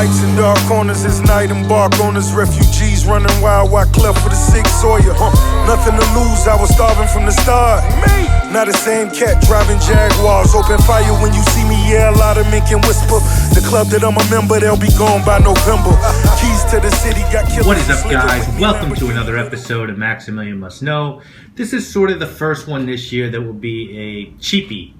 lights in dark corners, it's night. Embark on us, refugees running wild, white cleft for the sick Sawyer. Nothing to lose, I was starving from the start. Now the same cat driving Jaguars. Open fire when you see me, yeah, a lot of men can whisper. The club that I'm a member, they'll be gone by November. Keys to the city got killed. What is up, guys? Welcome to another episode of Maximilian Must Know. This is sort of the first one this year that will be a cheapie.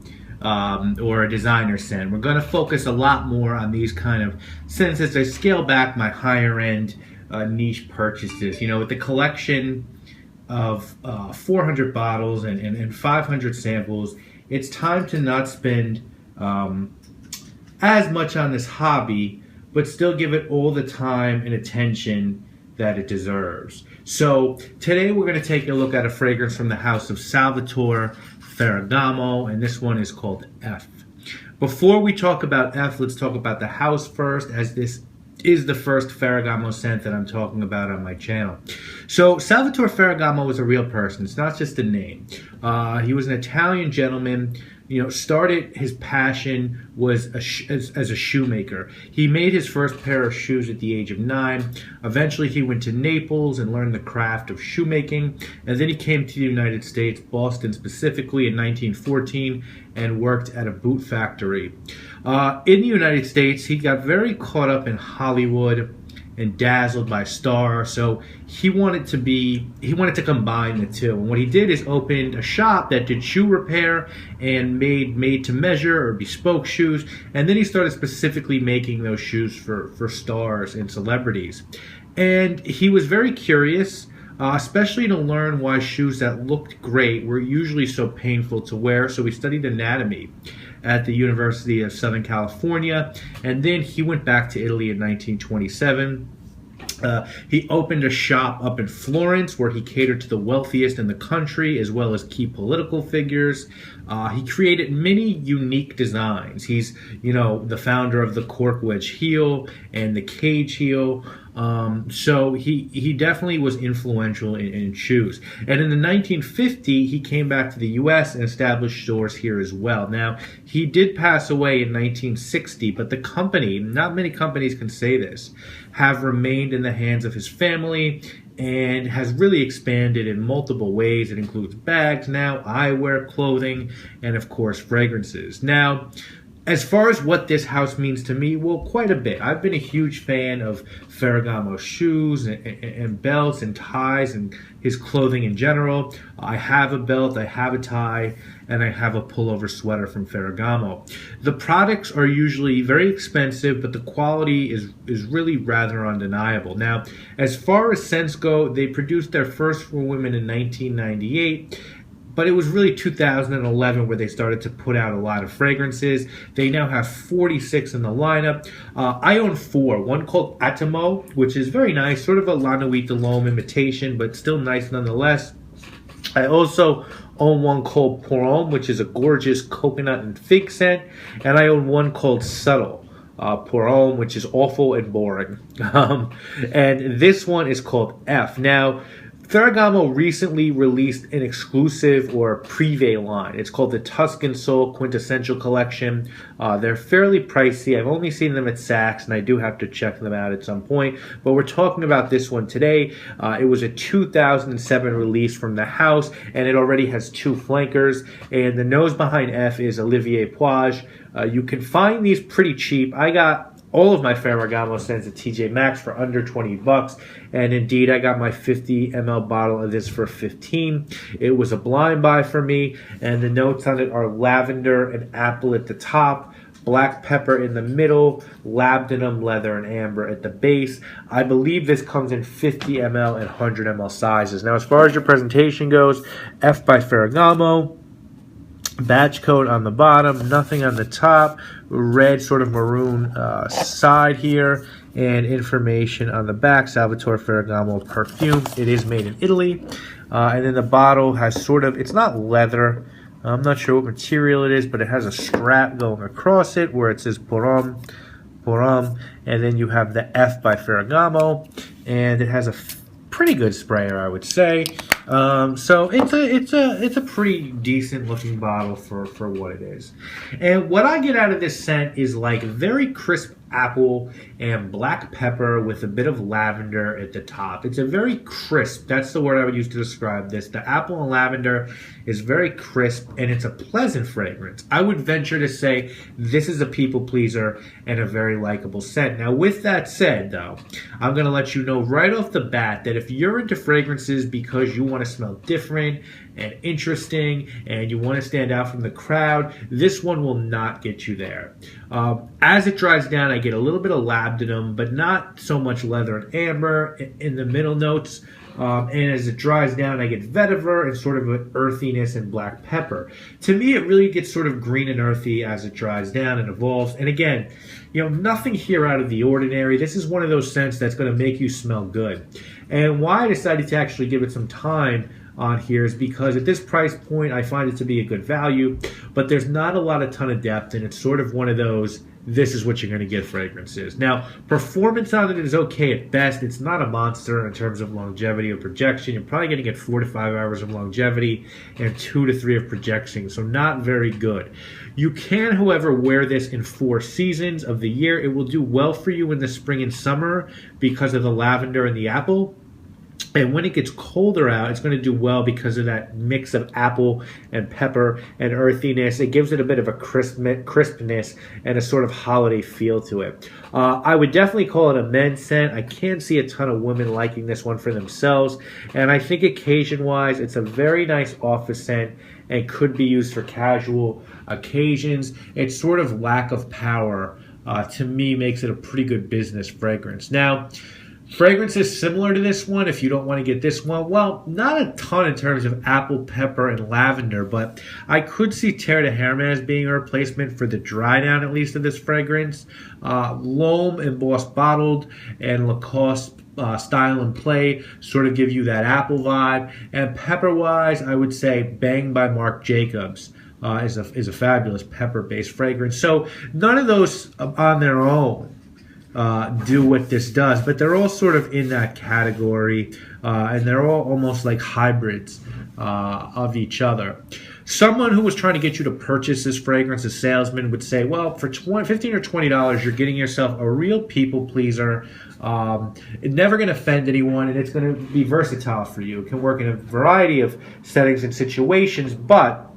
Or a designer scent. We're going to focus a lot more on these kind of scents as I scale back my higher end niche purchases. You know, with the collection of 400 bottles and 500 samples, it's time to not spend as much on this hobby, but still give it all the time and attention that it deserves. So today we're going to take a look at a fragrance from the house of Salvatore Ferragamo, and this one is called F. Before we talk about F, let's talk about the house first, as this is the first Ferragamo scent that I'm talking about on my channel. So Salvatore Ferragamo was a real person. It's not just a name. He was an Italian gentleman. You know, started his passion was as a shoemaker. He made his first pair of shoes at the age of 9. Eventually, he went to Naples and learned the craft of shoemaking. And then he came to the United States, Boston specifically, in 1914, and worked at a boot factory. In the United States, he got very caught up in Hollywood and dazzled by stars, so he wanted to combine the two. And what he did is opened a shop that did shoe repair and made to measure or bespoke shoes, and then he started specifically making those shoes for stars and celebrities. And he was very curious, especially to learn why shoes that looked great were usually so painful to wear, so he studied anatomy at the University of Southern California, and then he went back to Italy in 1927. He opened a shop up in Florence where he catered to the wealthiest in the country as well as key political figures. He created many unique designs. He's, the founder of the cork wedge heel and the cage heel. So he definitely was influential in shoes. And in the 1950, he came back to the U.S. and established stores here as well. Now, he did pass away in 1960, but the company, not many companies can say this, have remained in the hands of his family and has really expanded in multiple ways. It includes bags now, eyewear, clothing, and of course, fragrances. Now, as far as what this house means to me, well, quite a bit. I've been a huge fan of Ferragamo shoes and belts and ties and his clothing in general. I have a belt, I have a tie, and I have a pullover sweater from Ferragamo. The products are usually very expensive, but the quality is really rather undeniable. Now, as far as scents go, they produced their first for women in 1998. But it was really 2011 where they started to put out a lot of fragrances. They now have 46 in the lineup. I own 4. One called Atomo, which is very nice, sort of a La Nuit de l'Homme imitation, but still nice nonetheless. I also own one called Pour Homme, which is a gorgeous coconut and fig scent. And I own one called Subtle. Pour Homme, which is awful and boring. And this one is called F. Now, Ferragamo recently released an exclusive or privé line. It's called the Tuscan Soul Quintessential Collection. They're fairly pricey. I've only seen them at Saks, and I do have to check them out at some point. But we're talking about this one today. It was a 2007 release from the house, and it already has 2 flankers. And the nose behind F is Olivier Poage. You can find these pretty cheap. I got all of my Ferragamo scents at TJ Maxx for under $20, and indeed I got my 50 ml bottle of this for $15. It was a blind buy for me, and the notes on it are lavender and apple at the top, black pepper in the middle, labdanum, leather, and amber at the base. I believe this comes in 50 ml and 100 ml sizes. Now, as far as your presentation goes, F by Ferragamo. Batch code on the bottom, nothing on the top, red sort of maroon side here, and information on the back, Salvatore Ferragamo perfume. It is made in Italy. And then the bottle has sort of, it's not leather, I'm not sure what material it is, but it has a strap going across it where it says Pour Homme, and then you have the F by Ferragamo, and it has a pretty good sprayer, I would say. So it's a pretty decent looking bottle for what it is. And what I get out of this scent is like very crisp apple and black pepper with a bit of lavender at the top. It's a very crisp, that's the word I would use to describe this. The apple and lavender is very crisp and it's a pleasant fragrance. I would venture to say this is a people pleaser and a very likable scent. Now with that said though, I'm going to let you know right off the bat that if you're into fragrances because you want to smell different and interesting and you want to stand out from the crowd, this one will not get you there. As it dries down, I get a little bit of labdanum, but not so much leather and amber in the middle notes. And as it dries down, I get vetiver and sort of an earthiness and black pepper. To me, it really gets sort of green and earthy as it dries down and evolves. And again, nothing here out of the ordinary. This is one of those scents that's going to make you smell good. And why I decided to actually give it some time on here is because at this price point, I find it to be a good value, but there's not a ton of depth, and it's sort of one of those, this is what you're going to get fragrances. Now, performance on it is okay at best. It's not a monster in terms of longevity or projection. You're probably going to get 4 to 5 hours of longevity and 2 to 3 of projection, so not very good. You can, however, wear this in 4 seasons of the year. It will do well for you in the spring and summer because of the lavender and the apple. And when it gets colder out, it's going to do well because of that mix of apple and pepper and earthiness. It gives it a bit of a crispness and a sort of holiday feel to it. I would definitely call it a men's scent. I can see a ton of women liking this one for themselves. And I think occasion-wise, it's a very nice office scent and could be used for casual occasions. Its sort of lack of power, to me, makes it a pretty good business fragrance. Now, fragrances similar to this one, if you don't want to get this one, well, not a ton in terms of apple, pepper, and lavender, but I could see Terre de Hermes being a replacement for the dry down, at least, of this fragrance. L'Homme embossed bottled and Lacoste Style and Play sort of give you that apple vibe. And pepper-wise, I would say Bang by Marc Jacobs is a fabulous pepper-based fragrance. So none of those on their own do what this does, but they're all sort of in that category, and they're all almost like hybrids of each other. Someone who was trying to get you to purchase this fragrance, a salesman, would say, well, for $15 or $20, you're getting yourself a real people pleaser. It's never going to offend anyone, and it's going to be versatile for you. It can work in a variety of settings and situations, but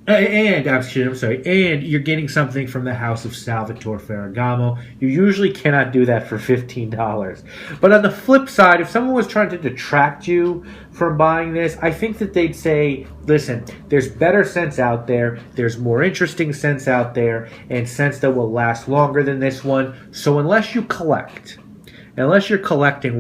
and you're getting something from the house of Salvatore Ferragamo. You usually cannot do that for $15. But on the flip side, if someone was trying to detract you from buying this, I think that they'd say, listen, there's better scents out there, there's more interesting scents out there, and scents that will last longer than this one. So unless you're collecting,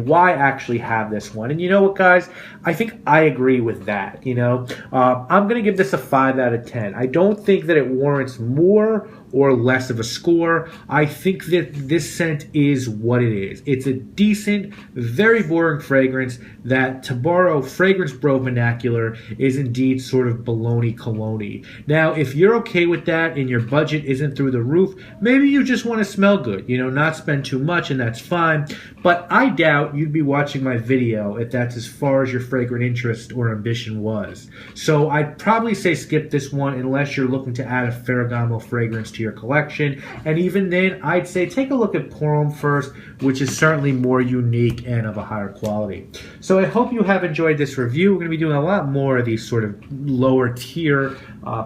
why actually have this one? And you know what, guys? I think I agree with that, I'm going to give this a 5 out of 10. I don't think that it warrants more or less of a score. I think that this scent is what it is. It's a decent, very boring fragrance that, to borrow Fragrance Bro vernacular, is indeed sort of baloney cologne. Now, if you're okay with that and your budget isn't through the roof, maybe you just want to smell good, not spend too much, and that's fine. But I doubt you'd be watching my video if that's as far as your fragrant interest or ambition was. So I'd probably say skip this one unless you're looking to add a Ferragamo fragrance to your collection. And even then, I'd say take a look at Pour Homme first, which is certainly more unique and of a higher quality. So I hope you have enjoyed this review. We're going to be doing a lot more of these sort of lower tier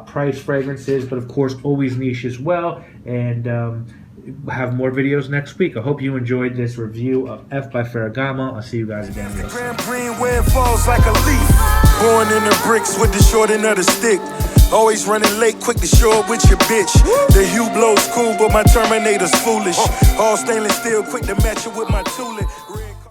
price fragrances, but of course always niche as well. And have more videos next week. I hope you enjoyed this review of F by Ferragamo. I'll see you guys again real soon. Green where it falls like a leaf. Born in the bricks with the short end of the stick. Always running late, quick to show up with your bitch. The Hublot's cool, but my Terminator's foolish. All stainless steel, quick to match it with my tulip.